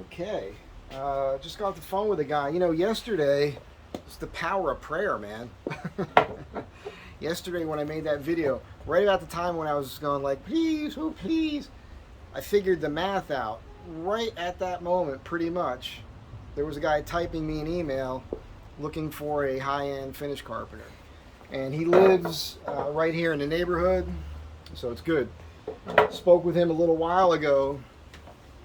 Okay. Just got off the phone with a guy. Yesterday, it's the power of prayer, man. Yesterday, when I made that video, right about the time when I was going like, please, oh, please, I figured the math out. Right at that moment, pretty much, there was a guy typing me an email looking for a high-end finish carpenter. And he lives right here in the neighborhood, so it's good. Spoke with him a little while ago.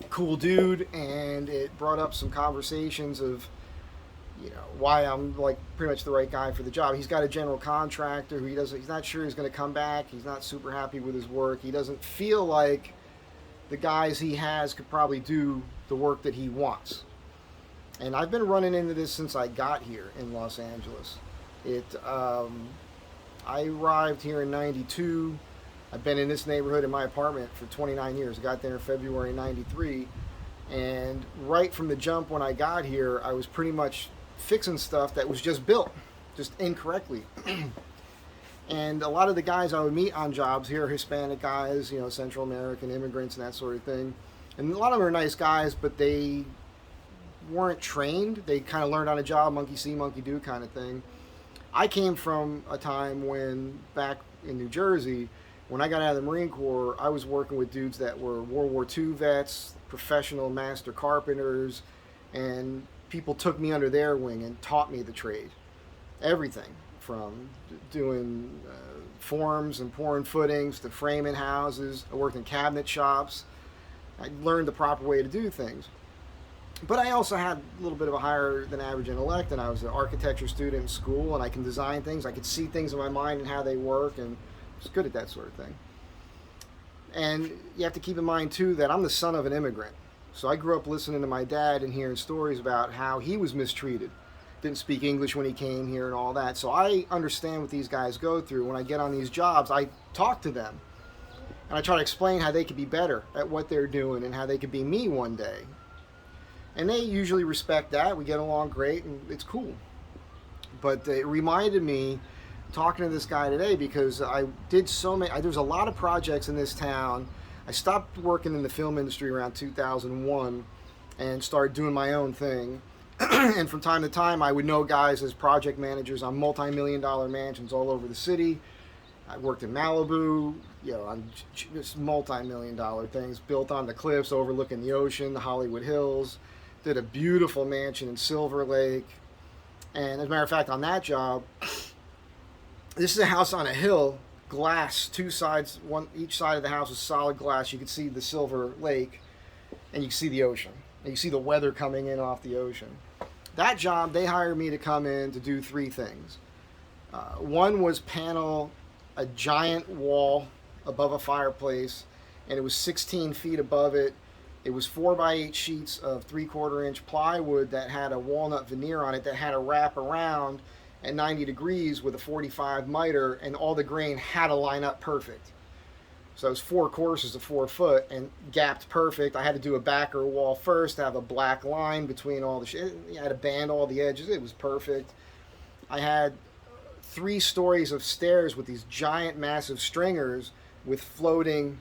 Cool dude, and it brought up some conversations of why I'm like pretty much the right guy for the job. He's got a general contractor who he's not sure he's going to come back. He's not super happy with his work. He doesn't feel like the guys he has could probably do the work that he wants. And I've been running into this since I got here in Los Angeles. I arrived here in '92. I've been in this neighborhood in my apartment for 29 years. I got there in February '93. And right from the jump when I got here, I was pretty much fixing stuff that was just built, just incorrectly. And a lot of the guys I would meet on jobs here are Hispanic guys, Central American immigrants and that sort of thing. And a lot of them are nice guys, but they weren't trained. They kind of learned on a job, monkey see, monkey do kind of thing. I came from a time when, back in New Jersey, when I got out of the Marine Corps, I was working with dudes that were World War II vets, professional master carpenters, and people took me under their wing and taught me the trade. Everything from doing forms and pouring footings to framing houses. I worked in cabinet shops. I learned the proper way to do things. But I also had a little bit of a higher than average intellect, and I was an architecture student in school, and I can design things. I could see things in my mind and how they work, and I was good at that sort of thing. And you have to keep in mind, too, that I'm the son of an immigrant. So I grew up listening to my dad and hearing stories about how he was mistreated. Didn't speak English when he came here and all that. So I understand what these guys go through. When I get on these jobs, I talk to them. And I try to explain how they could be better at what they're doing and how they could be me one day. And they usually respect that. We get along great, and it's cool. But it reminded me, talking to this guy today, because I did so many, there's a lot of projects in this town. I stopped working in the film industry around 2001 and started doing my own thing. And from time to time, I would know guys as project managers on multi-million-dollar mansions all over the city. I worked in Malibu, on just multi-million-dollar things built on the cliffs overlooking the ocean, the Hollywood Hills. Did a beautiful mansion in Silver Lake. And as a matter of fact, on that job, this is a house on a hill, glass, two sides, each side of the house is solid glass. You can see the Silver Lake, and you can see the ocean. And you see the weather coming in off the ocean. That job, they hired me to come in to do three things. One was panel a giant wall above a fireplace, and it was 16 feet above it. It was 4x8 sheets of 3/4 inch plywood that had a walnut veneer on it that had a wrap around at 90 degrees with a 45 miter, and all the grain had to line up perfect. So it was 4 courses of 4 foot and gapped perfect. I had to do a backer wall first, have a black line between all the I had to band all the edges. It was perfect. I had 3 stories of stairs with these giant massive stringers with floating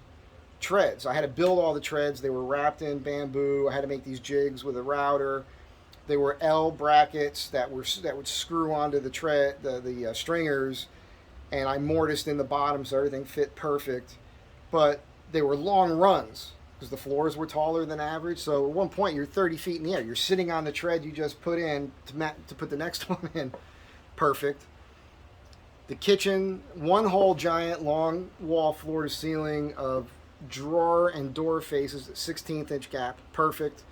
treads. I had to build all the treads. They were wrapped in bamboo. I had to make these jigs with a router. They were L brackets that would screw onto the stringers, and I mortised in the bottom so everything fit perfect. But they were long runs because the floors were taller than average. So at one point you're 30 feet in the air. You're sitting on the tread you just put in to put the next one in. Perfect. The kitchen, one whole giant long wall floor to ceiling of drawer and door faces, 16th inch gap, perfect.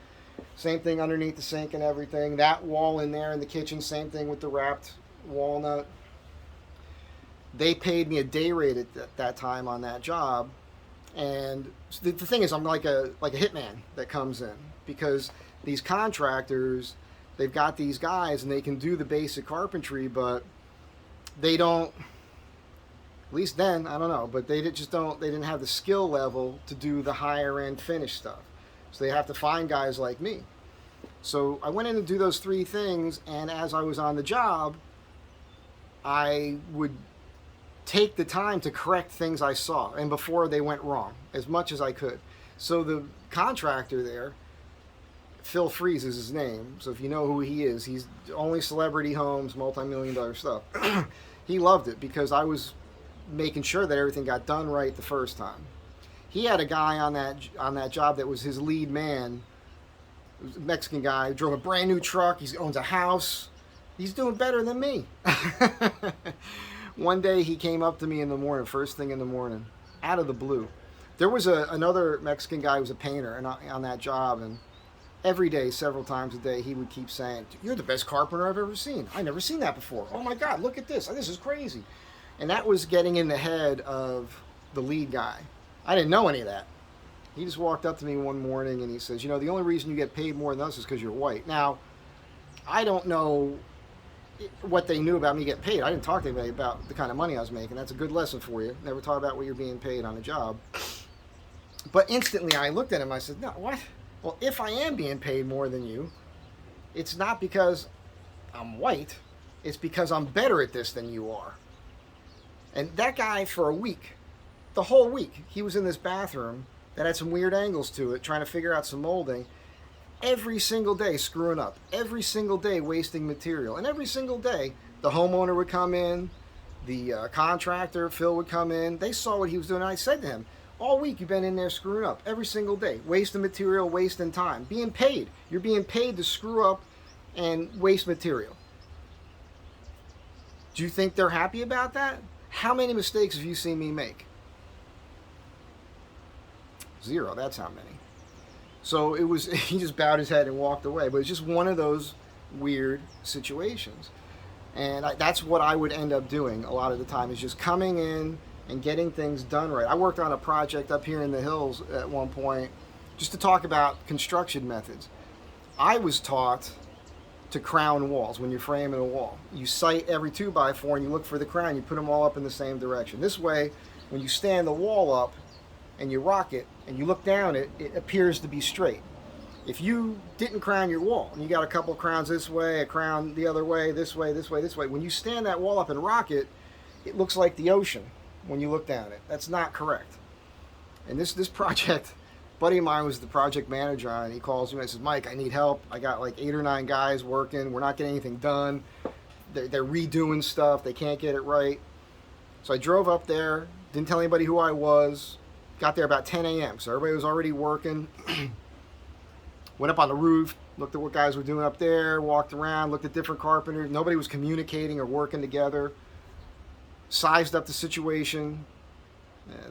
Same thing underneath the sink and everything. That wall in there in the kitchen, same thing with the wrapped walnut. They paid me a day rate at that time on that job. And the thing is, I'm like a hitman that comes in, because these contractors, they've got these guys and they can do the basic carpentry, but they don't, at least then, I don't know, but they didn't have the skill level to do the higher end finish stuff. So they have to find guys like me. So I went in to do those 3 things, and as I was on the job, I would take the time to correct things I saw and before they went wrong as much as I could. So the contractor there Phil Freeze is his name. So if you know who he is, he's only celebrity homes, multi-million-dollar stuff. He loved it because I was making sure that everything got done right the first time. He had a guy on that job that was his lead man. It was a Mexican guy who drove a brand new truck. He owns a house. He's doing better than me. One day he came up to me in the morning, first thing in the morning, out of the blue. There was another Mexican guy who was a painter and on that job, and every day, several times a day, he would keep saying, "You're the best carpenter I've ever seen. I've never seen that before. Oh my God, look at this. This is crazy." And that was getting in the head of the lead guy. I didn't know any of that. He just walked up to me one morning and he says, "You know, the only reason you get paid more than us is because you're white." Now, I don't know what they knew about me getting paid. I didn't talk to anybody about the kind of money I was making. That's a good lesson for you. Never talk about what you're being paid on a job. But instantly I looked at him. I said, "No, what? Well, if I am being paid more than you, it's not because I'm white. It's because I'm better at this than you are." And that guy, for a week, the whole week, he was in this bathroom that had some weird angles to it, trying to figure out some molding. Every single day screwing up. Every single day wasting material. And every single day, the homeowner would come in, the contractor, Phil, would come in. They saw what he was doing. And I said to him, "All week you've been in there screwing up. Every single day. Wasting material, wasting time. Being paid. You're being paid to screw up and waste material." Do you think they're happy about that? How many mistakes have you seen me make? 0. That's how many. So it was, he just bowed his head and walked away. But it's just one of those weird situations. And that's what I would end up doing a lot of the time, is just coming in and getting things done right. I worked on a project up here in the hills at one point just to talk about construction methods. I was taught to crown walls when you're framing a wall. You sight every 2x4 and you look for the crown. You put them all up in the same direction. This way, when you stand the wall up and you rock it and you look down it, it appears to be straight. If you didn't crown your wall and you got a couple crowns this way, a crown the other way, this way, this way, this way, when you stand that wall up and rock it, it looks like the ocean when you look down it. That's not correct. And this project, a buddy of mine was the project manager on it. He calls me and says, "Mike, I need help. I got like 8 or 9 guys working. We're not getting anything done. They're redoing stuff. They can't get it right." So I drove up there, didn't tell anybody who I was, got there about 10 a.m. So everybody was already working. Went up on the roof, looked at what guys were doing up there, walked around, looked at different carpenters. Nobody was communicating or working together. Sized up the situation.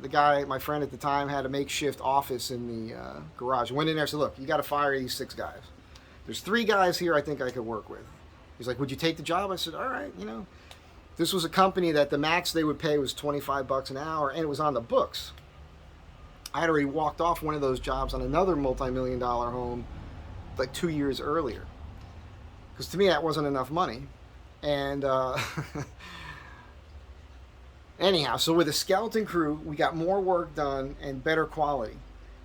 The guy, my friend at the time, had a makeshift office in the garage. Went in there and said, "Look, you got to fire these 6 guys. There's 3 guys here I think I could work with." He's like, "Would you take the job?" I said, "All right, you know." This was a company that the max they would pay was $25 an hour, and it was on the books. I had already walked off one of those jobs on another multi-million-dollar home like 2 years earlier. Because to me, that wasn't enough money. And anyhow, so with a skeleton crew, we got more work done and better quality.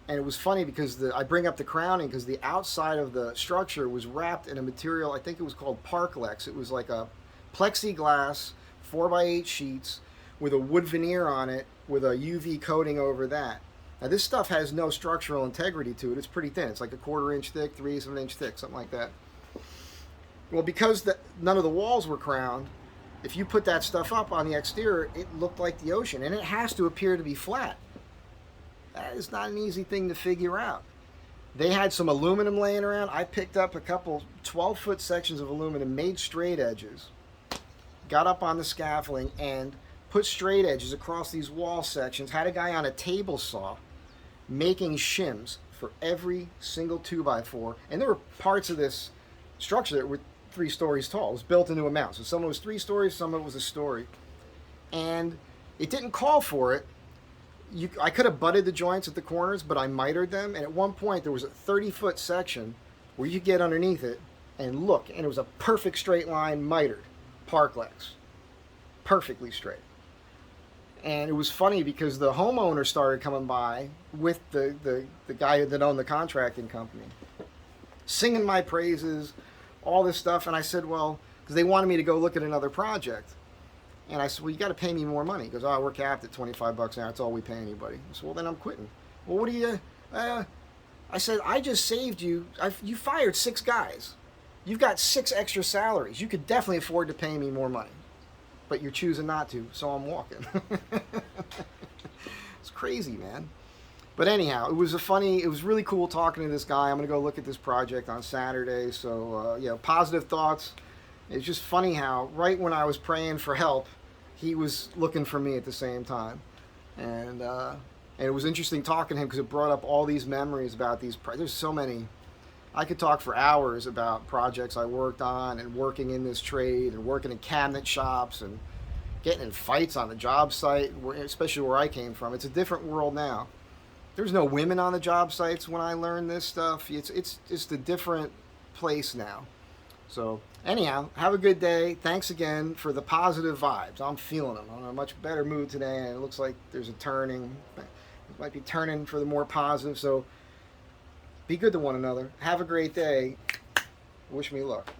And it was funny because I bring up the crowning because the outside of the structure was wrapped in a material, I think it was called Parklex. It was like a plexiglass 4x8 sheets with a wood veneer on it with a UV coating over that. Now this stuff has no structural integrity to it. It's pretty thin. It's like a 1/4 inch thick, 3/8 of an inch thick, something like that. Well, because none of the walls were crowned, if you put that stuff up on the exterior, it looked like the ocean, and it has to appear to be flat. That is not an easy thing to figure out. They had some aluminum laying around. I picked up a couple 12-foot sections of aluminum, made straight edges, got up on the scaffolding, and put straight edges across these wall sections, had a guy on a table saw making shims for every single 2x4. And there were parts of this structure that were 3 stories tall. It was built into a mound. So some of it was 3 stories, some of it was a story. And it didn't call for it. I could have butted the joints at the corners, but I mitered them. And at one point, there was a 30-foot section where you could get underneath it and look. And it was a perfect straight line mitered, Parklex. Perfectly straight. And it was funny because the homeowner started coming by with the guy that owned the contracting company, singing my praises, all this stuff. And I said, well, because they wanted me to go look at another project. And I said, well, you got to pay me more money. He goes, oh, we're capped at $25 an hour. That's all we pay anybody. I said, well, then I'm quitting. Well, what do you, I said, I just saved you. You fired 6 guys. You've got 6 extra salaries. You could definitely afford to pay me more money. But you're choosing not to, so I'm walking. It's crazy, man. But anyhow, it was really cool talking to this guy. I'm going to go look at this project on Saturday. So, positive thoughts. It's just funny how right when I was praying for help, he was looking for me at the same time. And it was interesting talking to him because it brought up all these memories about there's so many. I could talk for hours about projects I worked on and working in this trade and working in cabinet shops and getting in fights on the job site, especially where I came from. It's a different world now. There's no women on the job sites when I learned this stuff. It's just a different place now. So anyhow, have a good day. Thanks again for the positive vibes. I'm feeling them. I'm in a much better mood today, and it looks like there's a turning. It might be turning for the more positive. So be good to one another. Have a great day. Wish me luck.